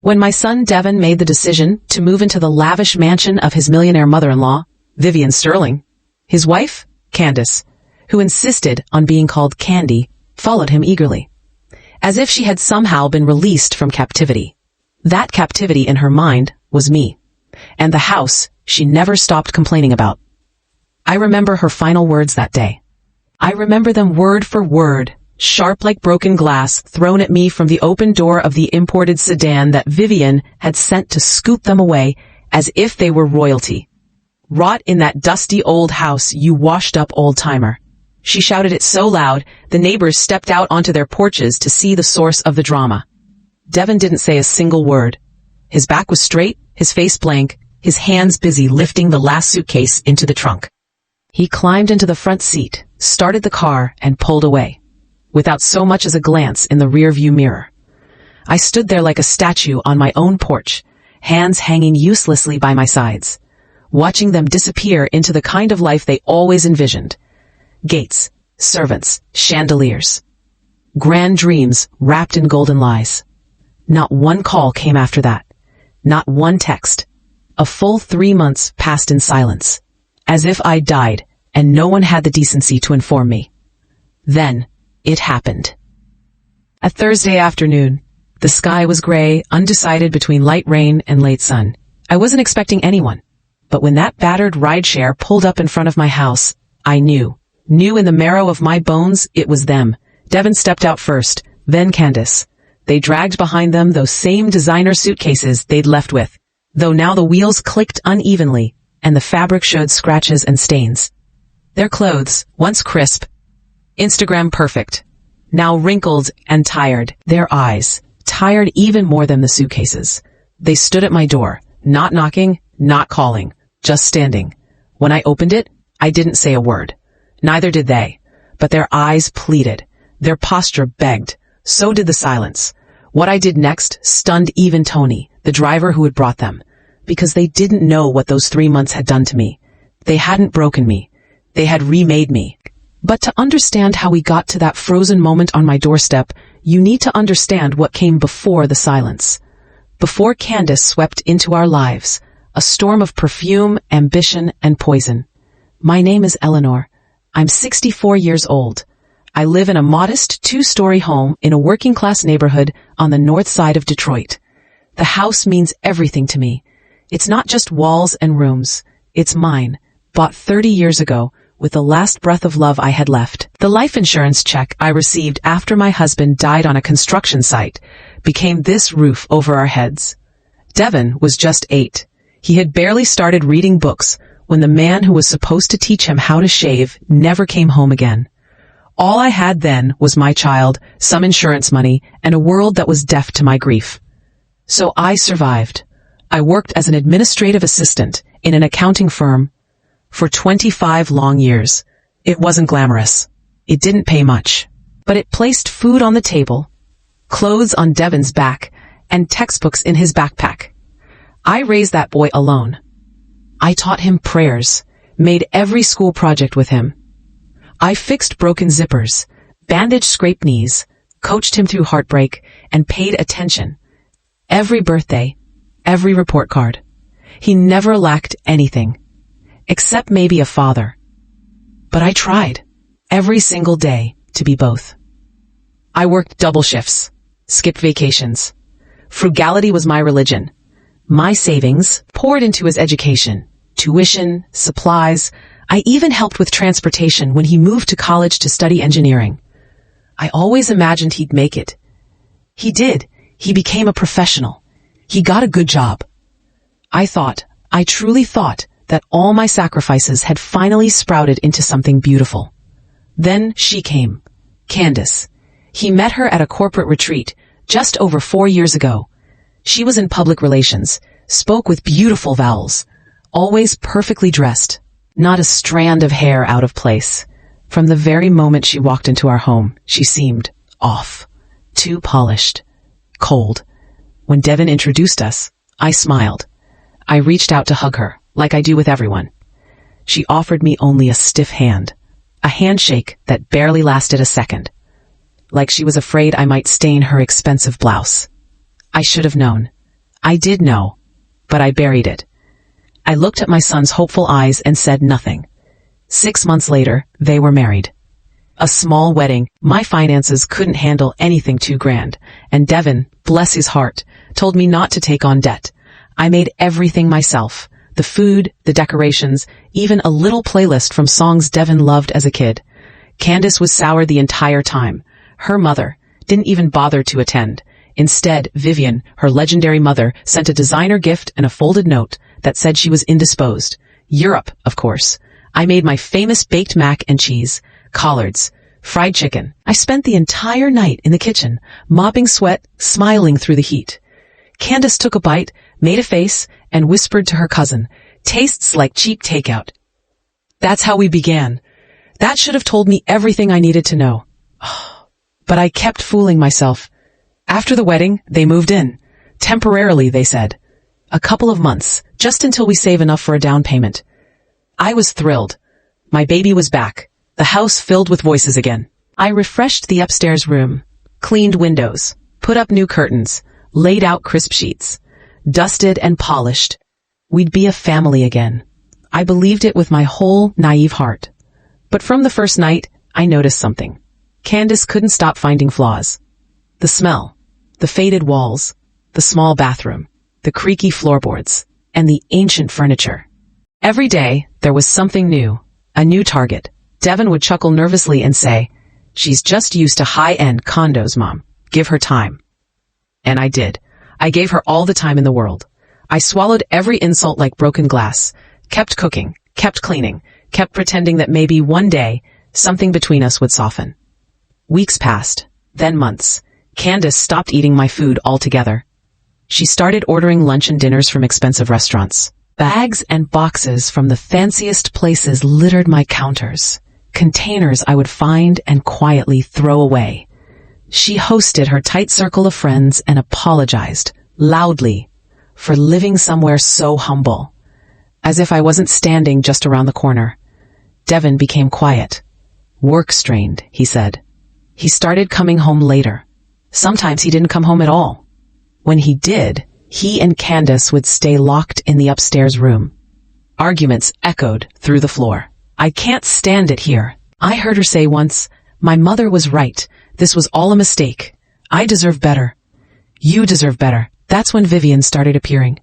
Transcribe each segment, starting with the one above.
When my son Devin made the decision to move into the lavish mansion of his millionaire mother-in-law, Vivian Sterling, his wife, Candace, who insisted on being called Candy, followed him eagerly, as if she had somehow been released from captivity. That captivity in her mind was me, and the house she never stopped complaining about. I remember her final words that day. I remember them word for word, sharp like broken glass thrown at me from the open door of the imported sedan that Vivian had sent to scoop them away as if they were royalty. "Rot in that dusty old house, you washed-up old-timer." She shouted it so loud, the neighbors stepped out onto their porches to see the source of the drama. Devin didn't say a single word. His back was straight, his face blank, his hands busy lifting the last suitcase into the trunk. He climbed into the front seat, started the car, and pulled away, without so much as a glance in the rear-view mirror. I stood there like a statue on my own porch, hands hanging uselessly by my sides, watching them disappear into the kind of life they always envisioned. Gates, servants, chandeliers. Grand dreams wrapped in golden lies. Not one call came after that. Not one text. A full 3 months passed in silence, as if I'd died and no one had the decency to inform me. Then, it happened. A Thursday afternoon, the sky was gray, undecided between light rain and late sun. I wasn't expecting anyone, but when that battered rideshare pulled up in front of my house, I knew in the marrow of my bones it was them. Devin stepped out first, then Candace. They dragged behind them those same designer suitcases they'd left with, though now the wheels clicked unevenly and the fabric showed scratches and stains. Their clothes, once crisp, Instagram perfect, now wrinkled and tired. Their eyes, tired even more than the suitcases. They stood at my door, not knocking, not calling, just standing. When I opened it, I didn't say a word. Neither did they, but their eyes pleaded. Their posture begged. So did the silence. What I did next stunned even Tony, the driver who had brought them, because they didn't know what those 3 months had done to me. They hadn't broken me. They had remade me. But to understand how we got to that frozen moment on my doorstep, you need to understand what came before the silence. Before Candace swept into our lives, a storm of perfume, ambition, and poison. My name is Eleanor. I'm 64 years old. I live in a modest 2-story home in a working-class neighborhood on the north side of Detroit. The house means everything to me. It's not just walls and rooms. It's mine, bought 30 years ago, with the last breath of love I had left. The life insurance check I received after my husband died on a construction site became this roof over our heads. Devin was just 8. He had barely started reading books when the man who was supposed to teach him how to shave never came home again. All I had then was my child, some insurance money, and a world that was deaf to my grief. So I survived. I worked as an administrative assistant in an accounting firm for 25 long years. It wasn't glamorous. It didn't pay much. But it placed food on the table, clothes on Devin's back, and textbooks in his backpack. I raised that boy alone. I taught him prayers, made every school project with him. I fixed broken zippers, bandaged scraped knees, coached him through heartbreak, and paid attention. Every birthday, every report card. He never lacked anything, except maybe a father. But I tried, every single day, to be both. I worked double shifts, skipped vacations. Frugality was my religion. My savings poured into his education, tuition, supplies. I even helped with transportation when he moved to college to study engineering. I always imagined he'd make it. He did. He became a professional. He got a good job. I truly thought that all my sacrifices had finally sprouted into something beautiful. Then she came, Candace. He met her at a corporate retreat just over 4 years ago. She was in public relations, spoke with beautiful vowels, always perfectly dressed. Not a strand of hair out of place. From the very moment she walked into our home, she seemed off, too polished, cold. When Devin introduced us, I smiled. I reached out to hug her, like I do with everyone. She offered me only a stiff hand, a handshake that barely lasted a second, like she was afraid I might stain her expensive blouse. I should have known. I did know, but I buried it. I looked at my son's hopeful eyes and said nothing. 6 months later, they were married. A small wedding. My finances couldn't handle anything too grand, and Devin, bless his heart, told me not to take on debt. I made everything myself. The food, the decorations, even a little playlist from songs Devin loved as a kid. Candace was sour the entire time. Her mother didn't even bother to attend. Instead, Vivian, her legendary mother, sent a designer gift and a folded note that said she was indisposed. Europe, of course. I made my famous baked mac and cheese, collards, fried chicken. I spent the entire night in the kitchen, mopping sweat, smiling through the heat. Candace took a bite, made a face, and whispered to her cousin, "Tastes like cheap takeout." That's how we began. That should have told me everything I needed to know. But I kept fooling myself. After the wedding, they moved in. Temporarily, they said. A couple of months, just until we save enough for a down payment. I was thrilled. My baby was back. The house filled with voices again. I refreshed the upstairs room, cleaned windows, put up new curtains, laid out crisp sheets, dusted and polished. We'd be a family again. I believed it with my whole naive heart. But from the first night, I noticed something. Candace couldn't stop finding flaws. The smell, the faded walls, the small bathroom, the creaky floorboards, and the ancient furniture. Every day, there was something new, a new target. Devin would chuckle nervously and say, "She's just used to high-end condos, Mom. Give her time." And I did. I gave her all the time in the world. I swallowed every insult like broken glass, kept cooking, kept cleaning, kept pretending that maybe one day, something between us would soften. Weeks passed, then months. Candace stopped eating my food altogether. She started ordering lunch and dinners from expensive restaurants. Bags and boxes from the fanciest places littered my counters, containers I would find and quietly throw away. She hosted her tight circle of friends and apologized, loudly, for living somewhere so humble, as if I wasn't standing just around the corner. Devin became quiet. Work-strained, he said. He started coming home later. Sometimes he didn't come home at all. When he did, he and Candace would stay locked in the upstairs room. Arguments echoed through the floor. "I can't stand it here." I heard her say once, "My mother was right. This was all a mistake. I deserve better." "You deserve better." That's when Vivian started appearing.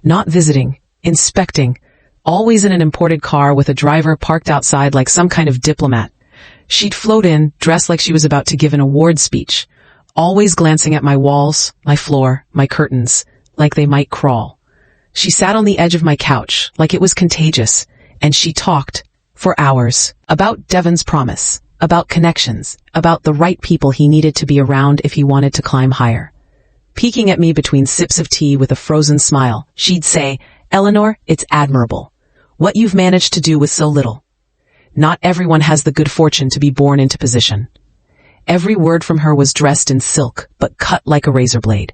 Not visiting, inspecting, always in an imported car with a driver parked outside like some kind of diplomat. She'd float in, dressed like she was about to give an award speech, always glancing at my walls, my floor, my curtains, like they might crawl. She sat on the edge of my couch, like it was contagious, and she talked, for hours, about Devin's promise, about connections, about the right people he needed to be around if he wanted to climb higher. Peeking at me between sips of tea with a frozen smile, she'd say, "Eleanor, it's admirable. What you've managed to do with so little. Not everyone has the good fortune to be born into position." Every word from her was dressed in silk, but cut like a razor blade.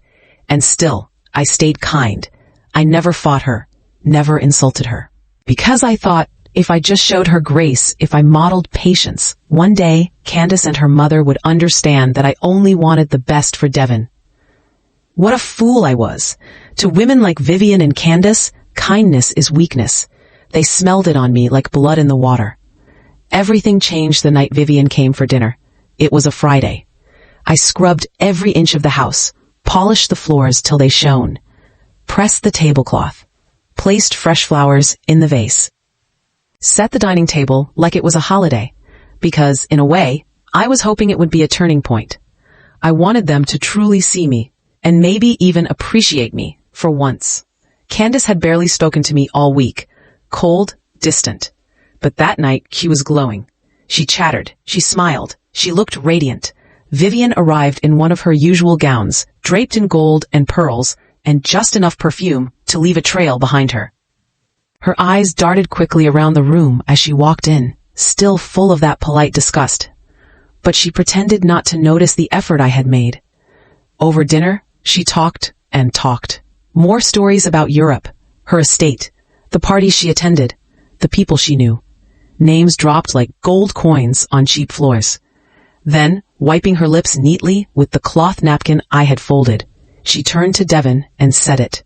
And still, I stayed kind. I never fought her, never insulted her. Because I thought, if I just showed her grace, if I modeled patience, one day, Candace and her mother would understand that I only wanted the best for Devin. What a fool I was. To women like Vivian and Candace, kindness is weakness. They smelled it on me like blood in the water. Everything changed the night Vivian came for dinner. It was a Friday. I scrubbed every inch of the house, polished the floors till they shone, pressed the tablecloth, placed fresh flowers in the vase, set the dining table like it was a holiday, because, in a way, I was hoping it would be a turning point. I wanted them to truly see me, and maybe even appreciate me, for once. Candace had barely spoken to me all week, cold, distant. But that night, she was glowing. She chattered, she smiled, she looked radiant. Vivian arrived in one of her usual gowns, draped in gold and pearls, and just enough perfume to leave a trail behind her. Her eyes darted quickly around the room as she walked in, still full of that polite disgust. But she pretended not to notice the effort I had made. Over dinner, she talked and talked. More stories about Europe, her estate, the parties she attended, the people she knew. Names dropped like gold coins on cheap floors. Then, wiping her lips neatly with the cloth napkin I had folded, She turned to Devon and said it.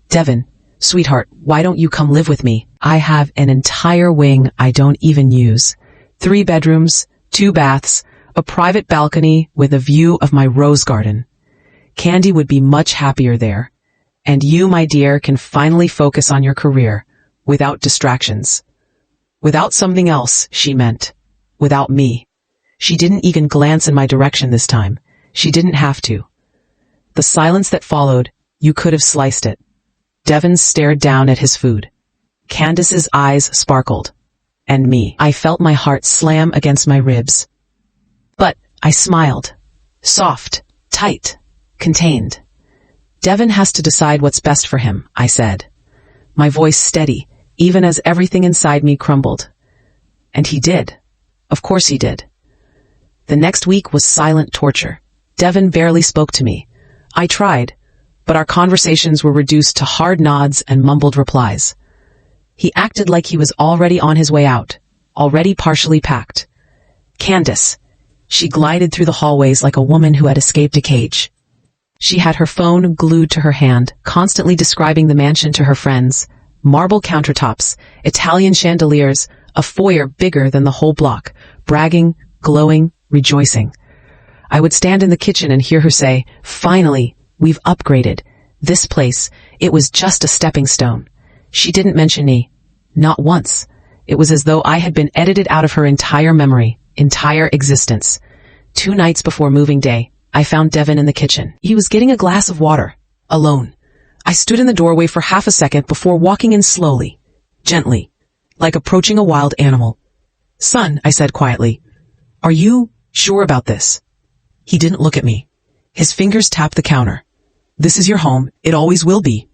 Devon, sweetheart, why don't you come live with me? I have an entire wing I don't even use. 3 bedrooms, 2 baths, a private balcony with a view of my rose garden. Candy would be much happier there. And you, my dear, can finally focus on your career, without distractions. Without something else, she meant. Without me. She didn't even glance in my direction this time. She didn't have to. The silence that followed, you could have sliced it. Devon stared down at his food. Candace's eyes sparkled. And me. I felt my heart slam against my ribs. But I smiled. Soft, tight, contained. Devon has to decide what's best for him, I said. My voice steady, even as everything inside me crumbled. And he did. Of course he did. The next week was silent torture. Devon barely spoke to me. I tried, but our conversations were reduced to hard nods and mumbled replies. He acted like he was already on his way out, already partially packed. Candace. She glided through the hallways like a woman who had escaped a cage. She had her phone glued to her hand, constantly describing the mansion to her friends. Marble countertops, Italian chandeliers, a foyer bigger than the whole block, bragging, glowing, rejoicing. I would stand in the kitchen and hear her say, "Finally, we've upgraded. This place, it was just a stepping stone." She didn't mention me. Not once. It was as though I had been edited out of her entire memory, entire existence. 2 nights before moving day, I found Devon in the kitchen. He was getting a glass of water, alone. I stood in the doorway for half a second before walking in slowly, gently, like approaching a wild animal. "Son," I said quietly, "are you sure about this?" He didn't look at me. His fingers tapped the counter. "This is your home. It always will be."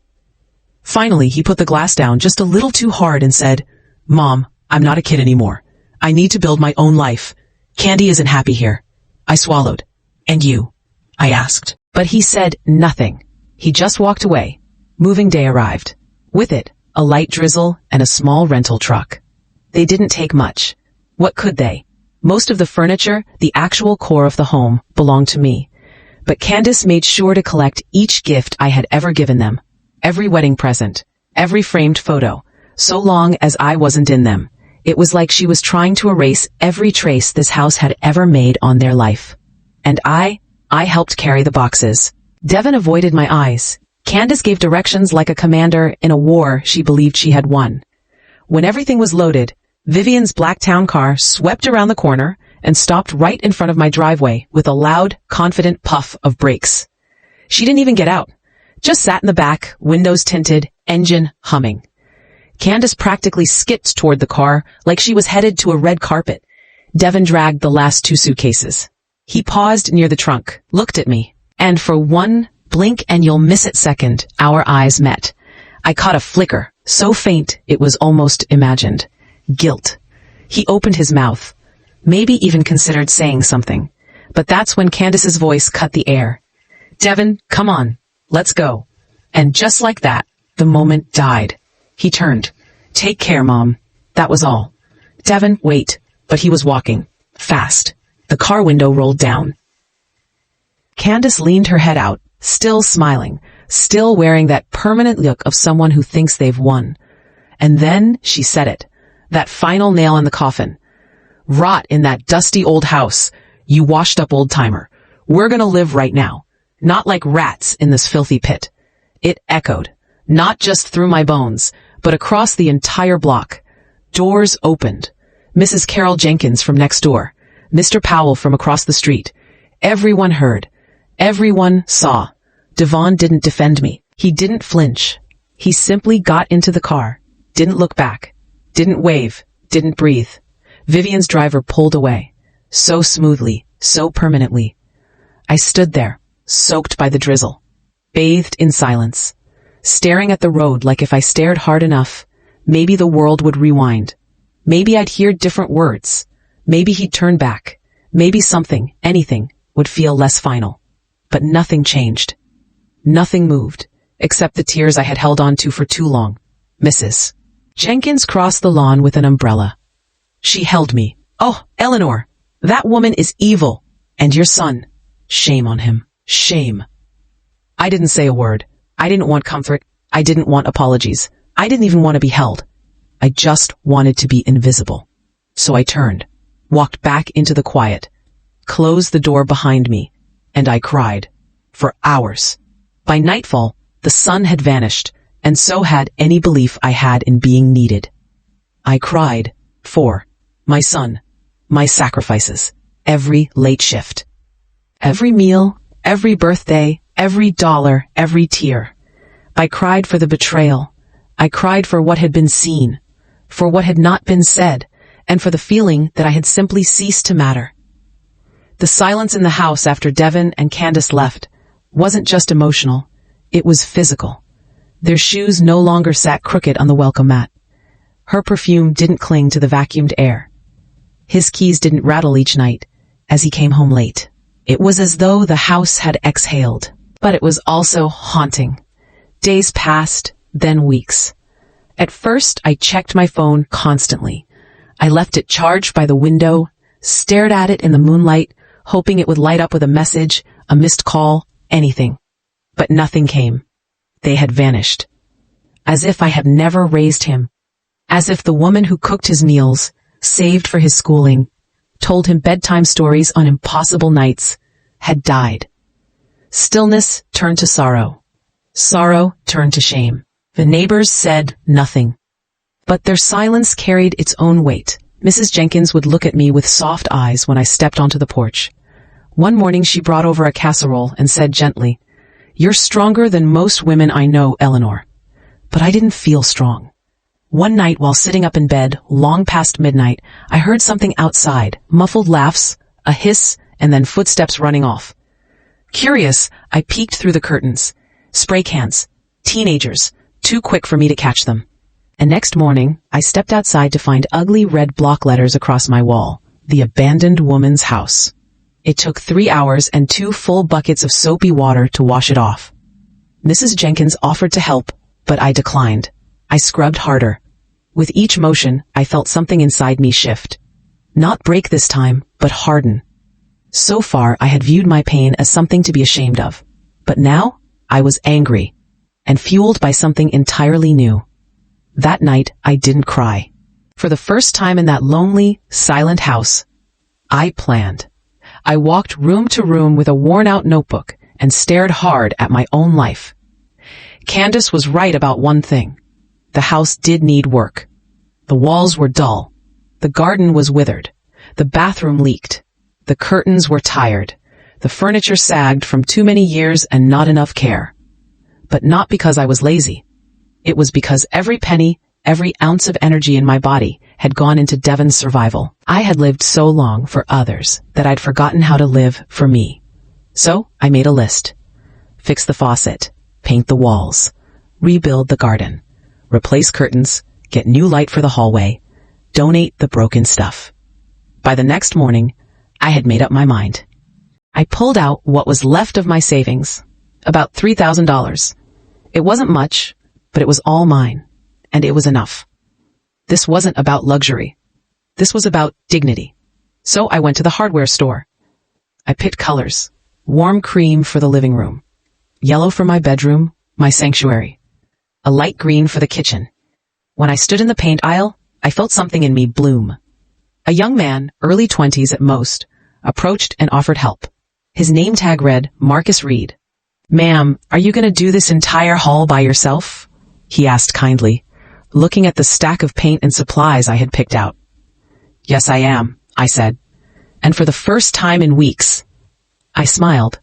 Finally, he put the glass down just a little too hard and said, "Mom, I'm not a kid anymore. I need to build my own life. Candy isn't happy here." I swallowed. "And you?" I asked. But he said nothing. He just walked away. Moving day arrived. With it, a light drizzle and a small rental truck. They didn't take much. What could they? Most of the furniture, the actual core of the home, belonged to me. But Candace made sure to collect each gift I had ever given them. Every wedding present. Every framed photo. So long as I wasn't in them. It was like she was trying to erase every trace this house had ever made on their life. And I helped carry the boxes. Devon avoided my eyes. Candace gave directions like a commander in a war she believed she had won. When everything was loaded, Vivian's black town car swept around the corner and stopped right in front of my driveway with a loud, confident puff of brakes. She didn't even get out. Just sat in the back, windows tinted, engine humming. Candace practically skipped toward the car like she was headed to a red carpet. Devon dragged the last 2 suitcases. He paused near the trunk, looked at me, and for one blink and you'll miss it second, our eyes met. I caught a flicker, so faint it was almost imagined. Guilt. He opened his mouth, maybe even considered saying something. But that's when Candace's voice cut the air. "Devon, come on, let's go." And just like that, the moment died. He turned. "Take care, Mom." That was all. Devon, wait. But he was walking. Fast. The car window rolled down. Candace leaned her head out, still smiling, still wearing that permanent look of someone who thinks they've won. And then she said it. That final nail in the coffin. "Rot in that dusty old house, you washed-up old-timer. We're gonna live right now. Not like rats in this filthy pit." It echoed, not just through my bones, but across the entire block. Doors opened. Mrs. Carol Jenkins from next door. Mr. Powell from across the street. Everyone heard. Everyone saw. Devon didn't defend me. He didn't flinch. He simply got into the car. Didn't look back. Didn't wave. Didn't breathe. Vivian's driver pulled away. So smoothly. So permanently. I stood there, soaked by the drizzle. Bathed in silence. Staring at the road like if I stared hard enough, maybe the world would rewind. Maybe I'd hear different words. Maybe he'd turn back. Maybe something, anything, would feel less final. But nothing changed. Nothing moved, except the tears I had held on to for too long. Mrs. Jenkins crossed the lawn with an umbrella. She held me. "Oh, Eleanor, that woman is evil. And your son. Shame on him. Shame." I didn't say a word. I didn't want comfort. I didn't want apologies. I didn't even want to be held. I just wanted to be invisible. So I turned, walked back into the quiet, closed the door behind me, and I cried. For hours. By nightfall, the sun had vanished, and so had any belief I had in being needed. I cried for my son, my sacrifices, every late shift, every meal, every birthday, every dollar, every tear. I cried for the betrayal. I cried for what had been seen, for what had not been said, and for the feeling that I had simply ceased to matter. The silence in the house after Devon and Candace left wasn't just emotional, it was physical. Their shoes no longer sat crooked on the welcome mat. Her perfume didn't cling to the vacuumed air. His keys didn't rattle each night as he came home late. It was as though the house had exhaled, but it was also haunting. Days passed, then weeks. At first, I checked my phone constantly. I left it charged by the window, stared at it in the moonlight, hoping it would light up with a message, a missed call, anything. But nothing came. They had vanished. As if I had never raised him. As if the woman who cooked his meals, saved for his schooling, told him bedtime stories on impossible nights, had died. Stillness turned to sorrow. Sorrow turned to shame. The neighbors said nothing. But their silence carried its own weight. Mrs. Jenkins would look at me with soft eyes when I stepped onto the porch. One morning she brought over a casserole and said gently, "You're stronger than most women I know, Eleanor." But I didn't feel strong. One night while sitting up in bed, long past midnight, I heard something outside, muffled laughs, a hiss, and then footsteps running off. Curious, I peeked through the curtains. Spray cans. Teenagers. Too quick for me to catch them. And next morning, I stepped outside to find ugly red block letters across my wall. The abandoned woman's house. It took 3 hours and 2 full buckets of soapy water to wash it off. Mrs. Jenkins offered to help, but I declined. I scrubbed harder. With each motion, I felt something inside me shift. Not break this time, but harden. So far, I had viewed my pain as something to be ashamed of. But now, I was angry, and fueled by something entirely new. That night, I didn't cry. For the first time in that lonely, silent house, I planned. I walked room to room with a worn-out notebook and stared hard at my own life. Candace was right about one thing. The house did need work. The walls were dull. The garden was withered. The bathroom leaked. The curtains were tired. The furniture sagged from too many years and not enough care. But not because I was lazy. It was because every penny, every ounce of energy in my body had gone into Devon's survival. I had lived so long for others that I'd forgotten how to live for me. So I made a list. Fix the faucet, paint the walls, rebuild the garden, replace curtains, get new light for the hallway, donate the broken stuff. By the next morning, I had made up my mind. I pulled out what was left of my savings, about $3,000. It wasn't much, but it was all mine, and it was enough. This wasn't about luxury. This was about dignity. So I went to the hardware store. I picked colors. Warm cream for the living room. Yellow for my bedroom, my sanctuary. A light green for the kitchen. When I stood in the paint aisle, I felt something in me bloom. A young man, early 20s at most, approached and offered help. His name tag read, Marcus Reed. "Ma'am, are you going to do this entire haul by yourself?" he asked kindly, looking at the stack of paint and supplies I had picked out. "Yes, I am," I said. And for the first time in weeks, I smiled.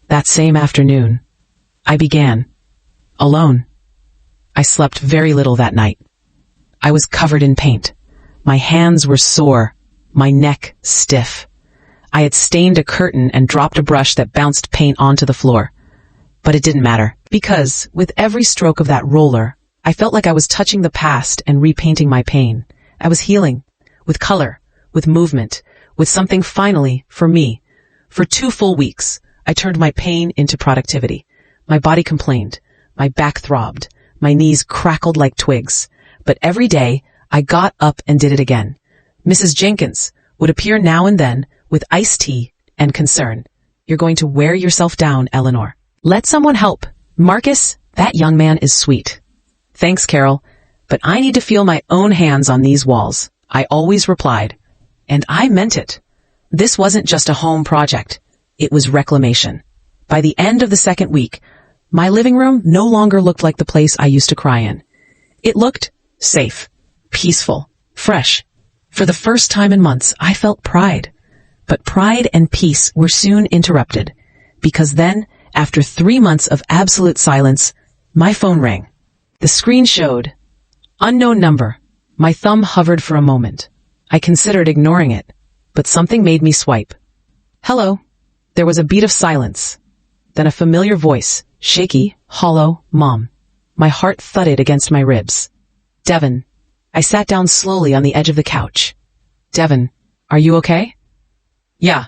That same afternoon, I began. Alone. I slept very little that night. I was covered in paint. My hands were sore, my neck stiff. I had stained a curtain and dropped a brush that bounced paint onto the floor. But it didn't matter, because with every stroke of that roller, I felt like I was touching the past and repainting my pain. I was healing, with color, with movement, with something finally, for me. For 2 full weeks, I turned my pain into productivity. My body complained, my back throbbed, my knees crackled like twigs. But every day, I got up and did it again. Mrs. Jenkins would appear now and then with iced tea and concern. "You're going to wear yourself down, Eleanor. Let someone help. Marcus, that young man is sweet. Thanks, Carol, but I need to feel my own hands on these walls, I always replied. And I meant it. This wasn't just a home project. It was reclamation. By the end of the second week, my living room no longer looked like the place I used to cry in. It looked safe, peaceful, fresh. For the first time in months, I felt pride. But pride and peace were soon interrupted, because then, after 3 months of absolute silence, my phone rang. The screen showed unknown number. My thumb hovered for a moment. I considered ignoring it, but something made me swipe. Hello. There was a beat of silence. Then a familiar voice, shaky, hollow, Mom. My heart thudded against my ribs. Devin. I sat down slowly on the edge of the couch. Devin, are you okay? Yeah,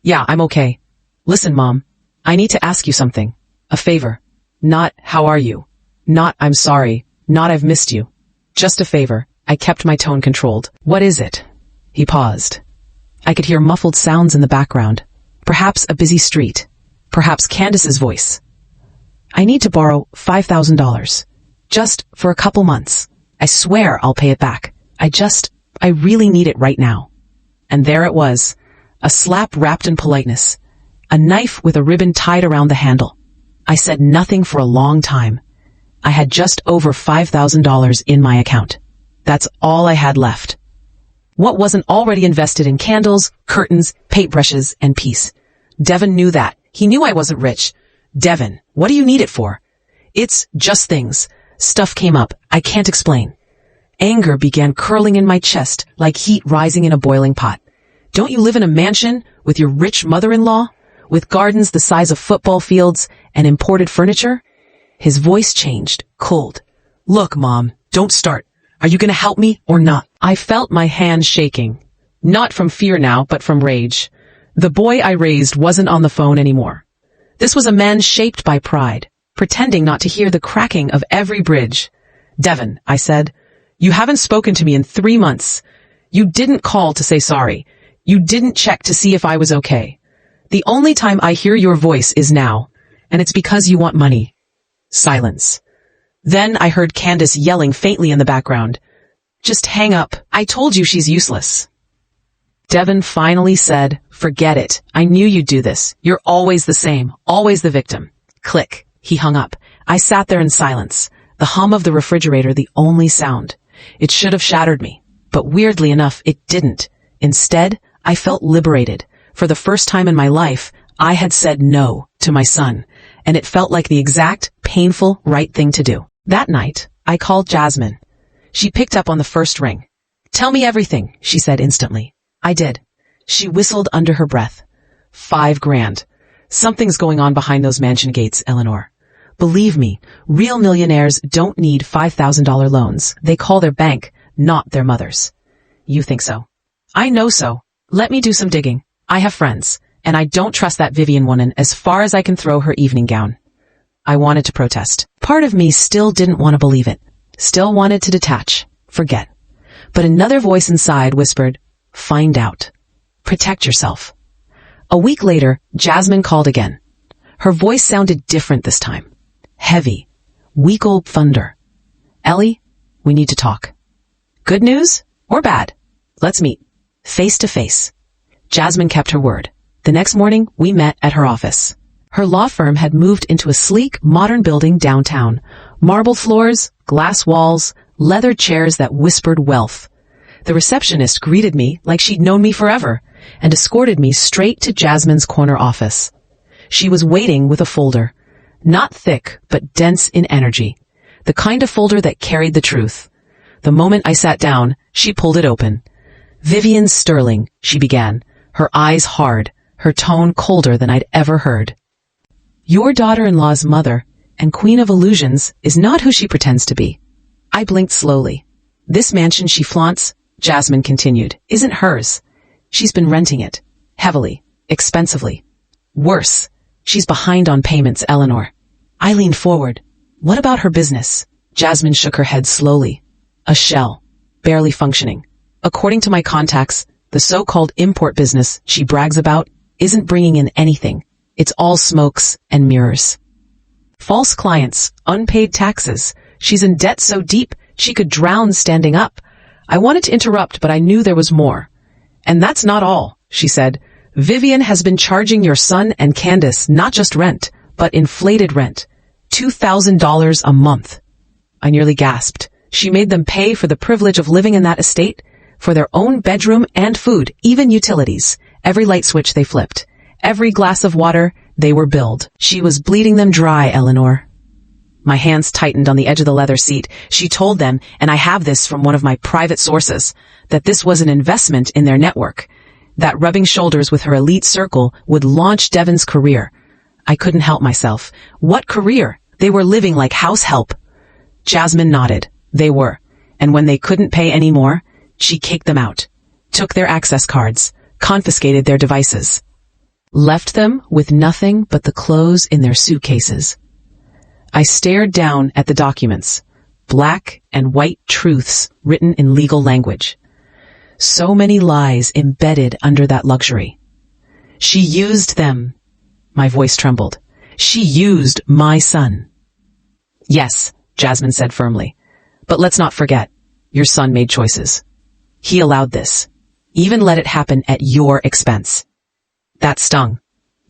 I'm okay. Listen, Mom, I need to ask you something. A favor. Not, how are you? Not, I'm sorry. Not, I've missed you. Just a favor. I kept my tone controlled. What is it? He paused. I could hear muffled sounds in the background. Perhaps a busy street. Perhaps Candace's voice. I need to borrow $5,000. Just for a couple months. I swear I'll pay it back. I really need it right now. And there it was. A slap wrapped in politeness. A knife with a ribbon tied around the handle. I said nothing for a long time. I had just over $5,000 in my account. That's all I had left. What wasn't already invested in candles, curtains, paintbrushes, and peace? Devin knew that. He knew I wasn't rich. Devin, what do you need it for? It's just things. Stuff came up. I can't explain. Anger began curling in my chest like heat rising in a boiling pot. Don't you live in a mansion with your rich mother-in-law? With gardens the size of football fields and imported furniture? His voice changed, cold. Look, Mom, don't start. Are you going to help me or not? I felt my hand shaking. Not from fear now, but from rage. The boy I raised wasn't on the phone anymore. This was a man shaped by pride, pretending not to hear the cracking of every bridge. Devin, I said, you haven't spoken to me in 3 months. You didn't call to say sorry. You didn't check to see if I was okay. The only time I hear your voice is now, and it's because you want money. Silence. Then I heard Candace yelling faintly in the background. Just hang up. I told you she's useless. Devin finally said, forget it. I knew you'd do this. You're always the same, always the victim. Click. He hung up. I sat there in silence, the hum of the refrigerator the only sound. It should have shattered me, but weirdly enough, it didn't. Instead, I felt liberated. For the first time in my life, I had said no to my son, and it felt like the exact, painful, right thing to do. That night, I called Jasmine. She picked up on the first ring. Tell me everything, she said instantly. I did. She whistled under her breath. $5,000. Something's going on behind those mansion gates, Eleanor. Believe me, real millionaires don't need $5,000 loans. They call their bank, not their mothers. You think so? I know so. Let me do some digging. I have friends, and I don't trust that Vivian woman as far as I can throw her evening gown. I wanted to protest. Part of me still didn't want to believe it. Still wanted to detach. Forget. But another voice inside whispered, find out. Protect yourself. A week later, Jasmine called again. Her voice sounded different this time. Heavy. Weak old thunder. Ellie, we need to talk. Good news or bad? Let's meet. Face to face. Jasmine kept her word. The next morning, we met at her office. Her law firm had moved into a sleek, modern building downtown. Marble floors, glass walls, leather chairs that whispered wealth. The receptionist greeted me like she'd known me forever and escorted me straight to Jasmine's corner office. She was waiting with a folder. Not thick, but dense in energy. The kind of folder that carried the truth. The moment I sat down, she pulled it open. Vivian Sterling, she began, her eyes hard, her tone colder than I'd ever heard. Your daughter-in-law's mother and Queen of Illusions is not who she pretends to be. I blinked slowly. This mansion she flaunts, Jasmine continued, isn't hers. She's been renting it. Heavily. Expensively. Worse. She's behind on payments, Eleanor. I leaned forward. What about her business? Jasmine shook her head slowly. A shell. Barely functioning. According to my contacts, the so-called import business she brags about isn't bringing in anything. It's all smokes and mirrors. False clients, unpaid taxes. She's in debt so deep, she could drown standing up. I wanted to interrupt, but I knew there was more. And that's not all, she said. Vivian has been charging your son and Candace not just rent, but inflated rent. $2,000 a month. I nearly gasped. She made them pay for the privilege of living in that estate, for their own bedroom and food, even utilities. Every light switch they flipped. Every glass of water, they were billed. She was bleeding them dry, Eleanor. My hands tightened on the edge of the leather seat. She told them, and I have this from one of my private sources, that this was an investment in their network, that rubbing shoulders with her elite circle would launch Devon's career. I couldn't help myself. What career? They were living like house help. Jasmine nodded. They were. And when they couldn't pay any more, she kicked them out, took their access cards, confiscated their devices, left them with nothing but the clothes in their suitcases. I stared down at the documents, black and white truths written in legal language. So many lies embedded under that luxury. She used them. My voice trembled. She used my son. Yes, Jasmine said firmly. But let's not forget, your son made choices. He allowed this. Even let it happen at your expense. That stung,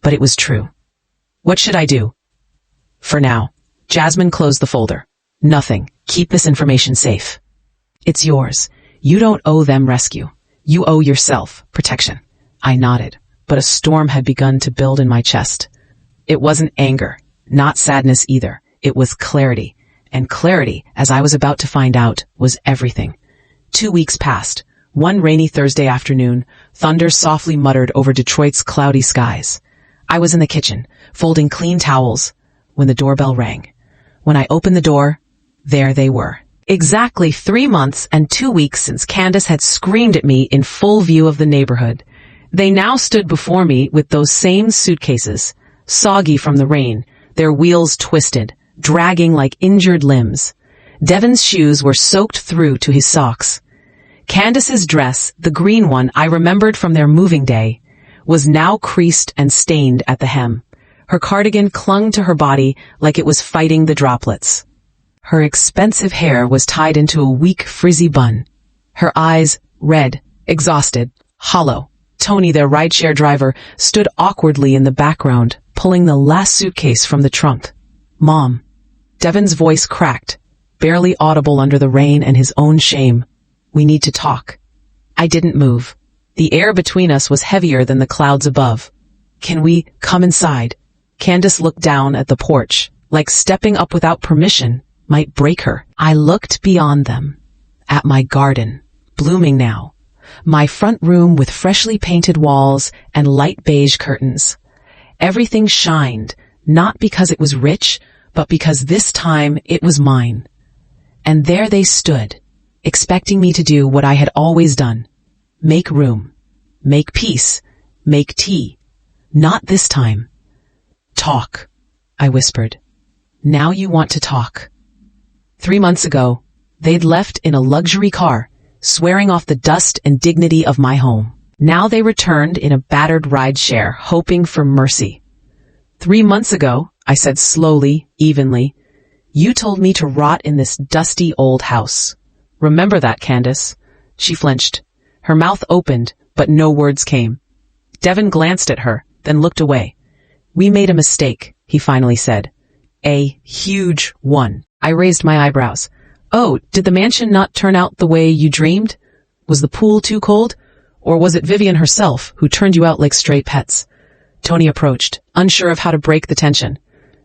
but it was true. What should I do? For now, Jasmine closed the folder. Nothing. Keep this information safe. It's yours. You don't owe them rescue. You owe yourself protection. I nodded, but a storm had begun to build in my chest. It wasn't anger, not sadness either. It was clarity. And clarity, as I was about to find out, was everything. 2 weeks passed. One rainy Thursday afternoon, thunder softly muttered over Detroit's cloudy skies. I was in the kitchen, folding clean towels, when the doorbell rang. When I opened the door, there they were. Exactly 3 months and 2 weeks since Candace had screamed at me in full view of the neighborhood. They now stood before me with those same suitcases, soggy from the rain, their wheels twisted, dragging like injured limbs. Devon's shoes were soaked through to his socks. Candace's dress, the green one I remembered from their moving day, was now creased and stained at the hem. Her cardigan clung to her body like it was fighting the droplets. Her expensive hair was tied into a weak, frizzy bun. Her eyes, red, exhausted, hollow. Tony, their rideshare driver, stood awkwardly in the background, pulling the last suitcase from the trunk. Mom. Devon's voice cracked, barely audible under the rain and his own shame. We need to talk. I didn't move. The air between us was heavier than the clouds above. Can we come inside? Candace looked down at the porch, like stepping up without permission might break her. I looked beyond them, at my garden, blooming now, my front room with freshly painted walls and light beige curtains. Everything shined, not because it was rich, but because this time it was mine. And there they stood, expecting me to do what I had always done. Make room. Make peace. Make tea. Not this time. Talk, I whispered. Now you want to talk. 3 months ago, they'd left in a luxury car, swearing off the dust and dignity of my home. Now they returned in a battered rideshare, hoping for mercy. 3 months ago, I said slowly, evenly, you told me to rot in this dusty old house. Remember that, Candace? She flinched. Her mouth opened, but no words came. Devon glanced at her, then looked away. We made a mistake, he finally said. A huge one. I raised my eyebrows. Oh, did the mansion not turn out the way you dreamed? Was the pool too cold? Or was it Vivian herself who turned you out like stray pets? Tony approached, unsure of how to break the tension.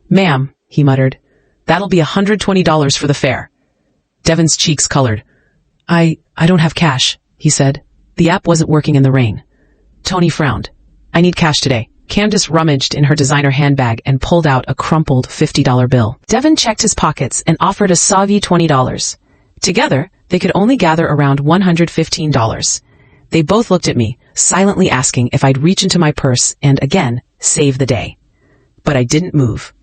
Ma'am, he muttered, that'll be $120 for the fare. Devon's cheeks colored. I don't have cash, he said. The app wasn't working in the rain. Tony frowned. I need cash today. Candace rummaged in her designer handbag and pulled out a crumpled $50 bill. Devon checked his pockets and offered a savvy $20. Together, they could only gather around $115. They both looked at me, silently asking if I'd reach into my purse and, again, save the day. But I didn't move.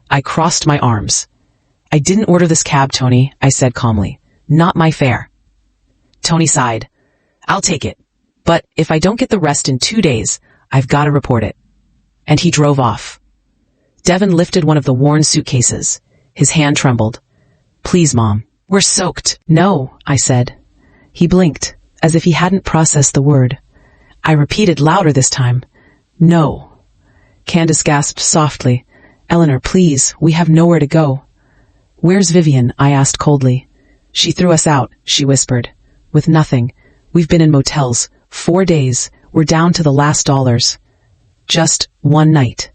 I crossed my arms. I didn't order this cab, Tony, I said calmly. Not my fare. Tony sighed. I'll take it. But if I don't get the rest in 2 days, I've got to report it. And he drove off. Devin lifted one of the worn suitcases. His hand trembled. "Please, Mom. We're soaked." "No," I said. He blinked, as if he hadn't processed the word. I repeated louder this time. "No." Candace gasped softly. "Eleanor, please, we have nowhere to go." "Where's Vivian?" I asked coldly. "She threw us out," she whispered. "With nothing. We've been in motels. 4 days. We're down to the last dollars." "Just one night."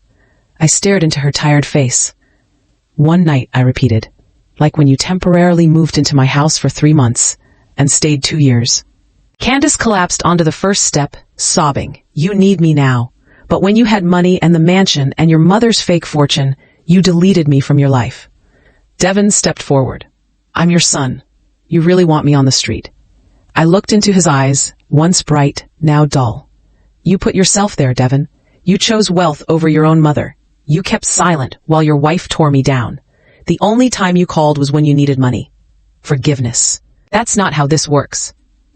I stared into her tired face. "One night," I repeated. "Like when you temporarily moved into my house for 3 months and stayed 2 years. Candace collapsed onto the first step, sobbing. "You need me now. But when you had money and the mansion and your mother's fake fortune, you deleted me from your life." Devin stepped forward. "I'm your son. You really want me on the street?" I looked into his eyes, once bright, now dull. "You put yourself there, Devin. You chose wealth over your own mother. You kept silent while your wife tore me down. The only time you called was when you needed money. Forgiveness. That's not how this works."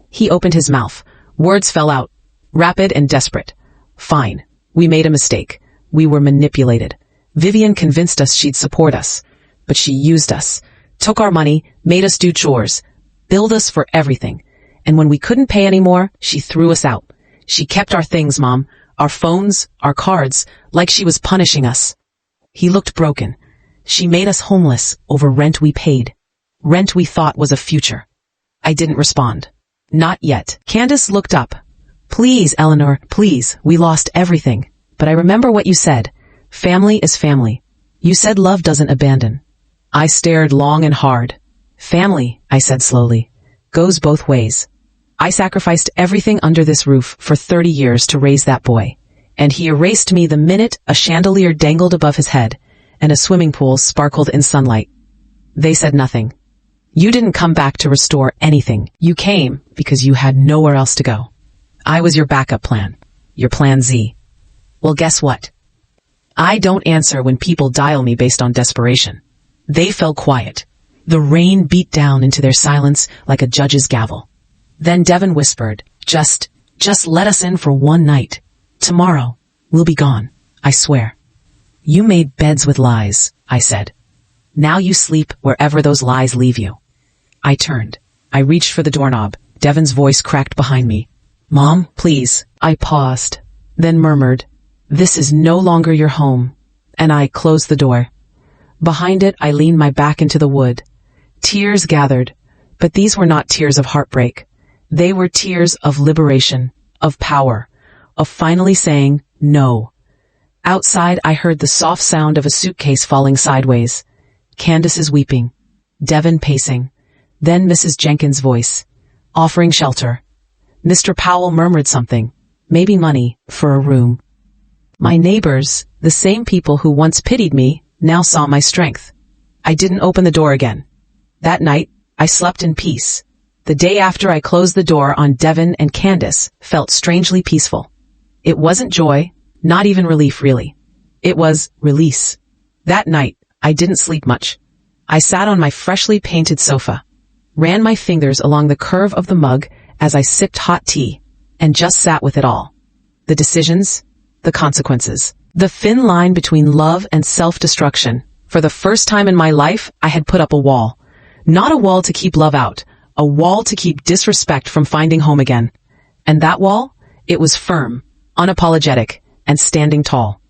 He opened his mouth. Words fell out, rapid and desperate. "Fine. We made a mistake. We were manipulated. Vivian convinced us she'd support us. But she used us, took our money, made us do chores, billed us for everything. And when we couldn't pay anymore, she threw us out. She kept our things, Mom, our phones, our cards, like she was punishing us." He looked broken. "She made us homeless over rent we paid. Rent we thought was a future." I didn't respond. "Not yet." Candace looked up. "Please, Eleanor, please, we lost everything. But I remember what you said. Family is family. You said love doesn't abandon." I stared long and hard. "Family," I said slowly, "goes both ways. I sacrificed everything under this roof for 30 years to raise that boy. And he erased me the minute a chandelier dangled above his head and a swimming pool sparkled in sunlight." They said nothing. "You didn't come back to restore anything. You came because you had nowhere else to go. I was your backup plan. Your plan Z. Well, guess what? I don't answer when people dial me based on desperation." They fell quiet. The rain beat down into their silence like a judge's gavel. Then Devin whispered, Just let us in for one night. Tomorrow, we'll be gone, I swear." "You made beds with lies," I said. "Now you sleep wherever those lies leave you." I turned. I reached for the doorknob. Devin's voice cracked behind me. "Mom, please." I paused, then murmured, "This is no longer your home." And I closed the door. Behind it, I leaned my back into the wood. Tears gathered, but these were not tears of heartbreak. They were tears of liberation, of power, of finally saying no. Outside, I heard the soft sound of a suitcase falling sideways. Candace is weeping. Devin pacing. Then Mrs. Jenkins' voice, offering shelter. Mr. Powell murmured something, maybe money, for a room. My neighbors, the same people who once pitied me, now saw my strength. I didn't open the door again. That night, I slept in peace. The day after I closed the door on Devin and Candace felt strangely peaceful. It wasn't joy, not even relief really. It was release. That night, I didn't sleep much. I sat on my freshly painted sofa, ran my fingers along the curve of the mug as I sipped hot tea, and just sat with it all. The decisions, the consequences, the thin line between love and self-destruction. For the first time in my life, I had put up a wall. Not a wall to keep love out, a wall to keep disrespect from finding home again. And that wall, it was firm, unapologetic, and standing tall.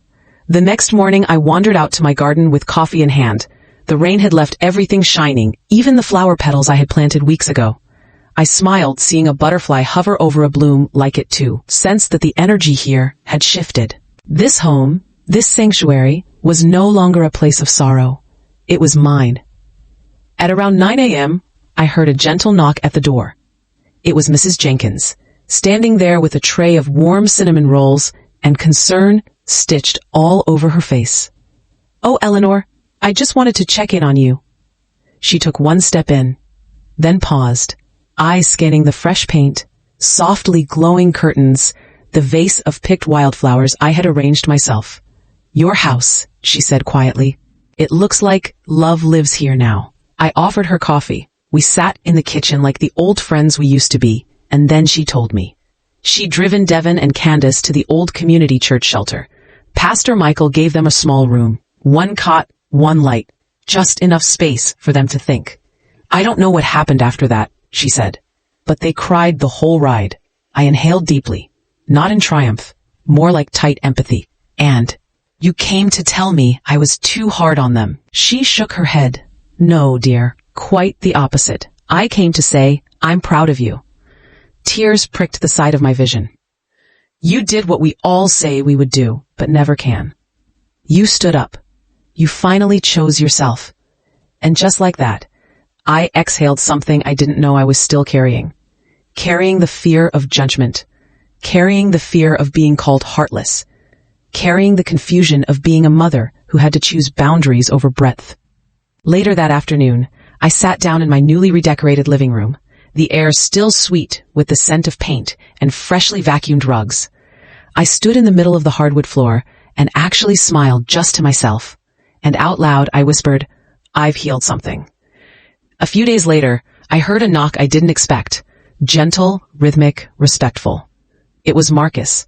The next morning, I wandered out to my garden with coffee in hand. The rain had left everything shining, even the flower petals I had planted weeks ago. I smiled, seeing a butterfly hover over a bloom like it too, sensed that the energy here had shifted. This home, this sanctuary, was no longer a place of sorrow. It was mine. At around 9 a.m., I heard a gentle knock at the door. It was Mrs. Jenkins, standing there with a tray of warm cinnamon rolls and concern stitched all over her face. "Oh, Eleanor, I just wanted to check in on you." She took one step in, then paused, eyes scanning the fresh paint, softly glowing curtains, the vase of picked wildflowers I had arranged myself. "Your house," she said quietly. "It looks like love lives here now." I offered her coffee. We sat in the kitchen like the old friends we used to be, and then she told me. She'd driven Devin and Candace to the old community church shelter. Pastor Michael gave them a small room. One cot, one light, just enough space for them to think. I don't know what happened after that, she said. But they cried the whole ride. I inhaled deeply, not in triumph, more like tight empathy. And, you came to tell me I was too hard on them. She shook her head. No, dear, quite the opposite. I came to say, I'm proud of you. Tears pricked the side of my vision. You did what we all say we would do, but never can. You stood up. You finally chose yourself. And just like that, I exhaled something I didn't know I was still carrying. Carrying the fear of judgment. Carrying the fear of being called heartless. Carrying the confusion of being a mother who had to choose boundaries over breadth. Later that afternoon, I sat down in my newly redecorated living room, the air still sweet with the scent of paint and freshly vacuumed rugs. I stood in the middle of the hardwood floor and actually smiled just to myself. And out loud I whispered, I've healed something. A few days later, I heard a knock I didn't expect. Gentle, rhythmic, respectful. It was Marcus,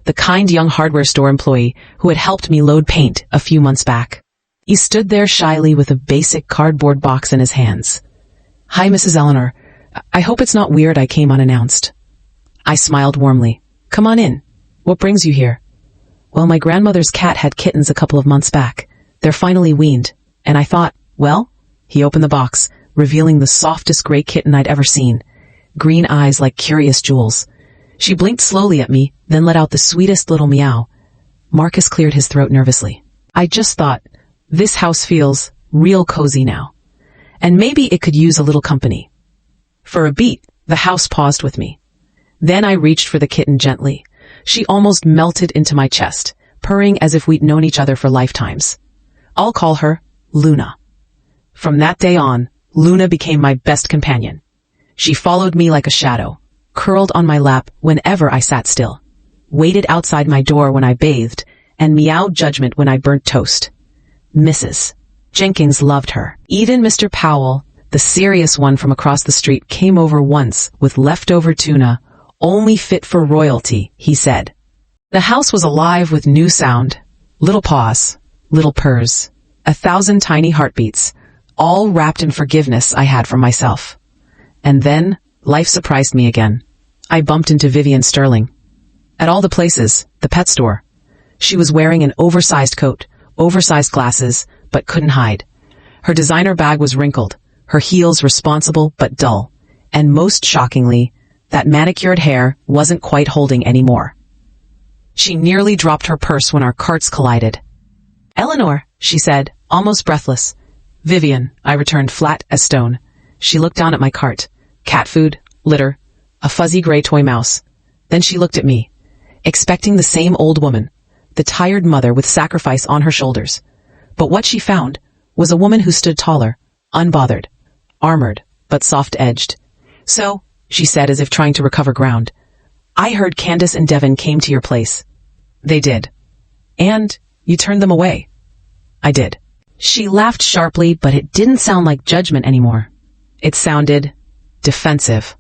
the kind young hardware store employee who had helped me load paint a few months back. He stood there shyly with a basic cardboard box in his hands. Hi, Mrs. Eleanor. I hope it's not weird I came unannounced. I smiled warmly. Come on in. What brings you here? Well, my grandmother's cat had kittens a couple of months back. They're finally weaned. And I thought, well, he opened the box, revealing the softest gray kitten I'd ever seen. Green eyes like curious jewels. She blinked slowly at me, then let out the sweetest little meow. Marcus cleared his throat nervously. I just thought, this house feels real cozy now. And maybe it could use a little company. For a beat, the house paused with me. Then I reached for the kitten gently. She almost melted into my chest, purring as if we'd known each other for lifetimes. I'll call her Luna. From that day on, Luna became my best companion. She followed me like a shadow, curled on my lap whenever I sat still, waited outside my door when I bathed, and meowed judgment when I burnt toast. Mrs. Jenkins loved her. Even Mr. Powell, the serious one from across the street, came over once with leftover tuna, only fit for royalty, he said. The house was alive with new sound, little paws, little purrs, 1,000 tiny heartbeats, all wrapped in forgiveness I had from myself. And then, life surprised me again. I bumped into Vivian Sterling. At all the places, the pet store. She was wearing an oversized coat, oversized glasses, but couldn't hide. Her designer bag was wrinkled, her heels responsible but dull, and most shockingly, that manicured hair wasn't quite holding anymore. She nearly dropped her purse when our carts collided. Eleanor, she said, almost breathless. Vivian, I returned flat as stone. She looked down at my cart. Cat food, litter, a fuzzy gray toy mouse. Then she looked at me, expecting the same old woman, the tired mother with sacrifice on her shoulders. But what she found was a woman who stood taller, unbothered, armored, but soft-edged. So, she said as if trying to recover ground, I heard Candace and Devin came to your place. They did. And you turned them away. I did. She laughed sharply, but it didn't sound like judgment anymore. It sounded defensive.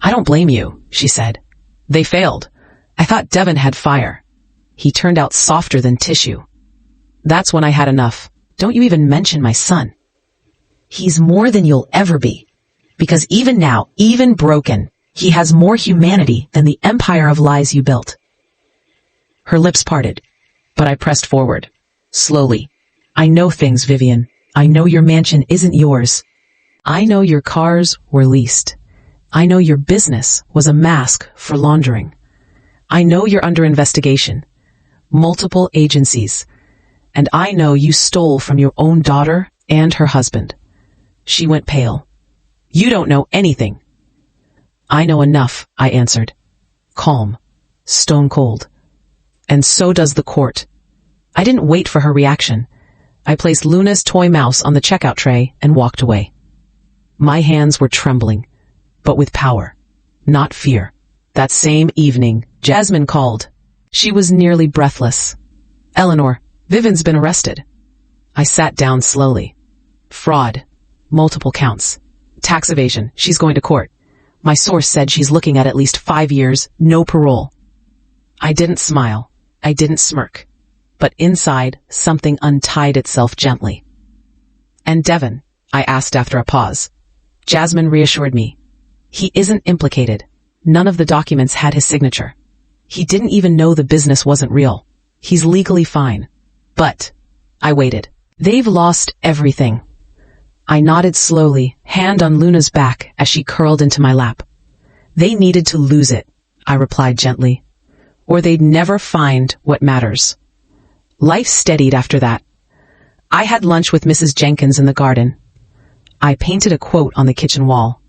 I don't blame you, she said. They failed. I thought Devin had fire. He turned out softer than tissue. That's when I had enough. Don't you even mention my son. He's more than you'll ever be. Because even now, even broken, he has more humanity than the empire of lies you built. Her lips parted, but I pressed forward. Slowly. I know things, Vivian. I know your mansion isn't yours. I know your cars were leased. I know your business was a mask for laundering. I know you're under investigation. Multiple agencies. And I know you stole from your own daughter and her husband. She went pale. You don't know anything. I know enough, I answered. Calm. Stone cold. And so does the court. I didn't wait for her reaction. I placed Luna's toy mouse on the checkout tray and walked away. My hands were trembling, but with power, not fear. That same evening, Jasmine called. She was nearly breathless. Eleanor, Vivian's been arrested. I sat down slowly. Fraud. Multiple counts. Tax evasion. She's going to court. My source said she's looking at least 5 years, no parole. I didn't smile. I didn't smirk. but inside, something untied itself gently. "And Devon?" I asked after a pause. Jasmine reassured me. "He isn't implicated. None of the documents had his signature. He didn't even know the business wasn't real. He's legally fine." "But," I waited, "they've lost everything." I nodded slowly, hand on Luna's back as she curled into my lap. "They needed to lose it," I replied gently, "or they'd never find what matters." Life steadied after that. I had lunch with Mrs. Jenkins in the garden. I painted a quote on the kitchen wall.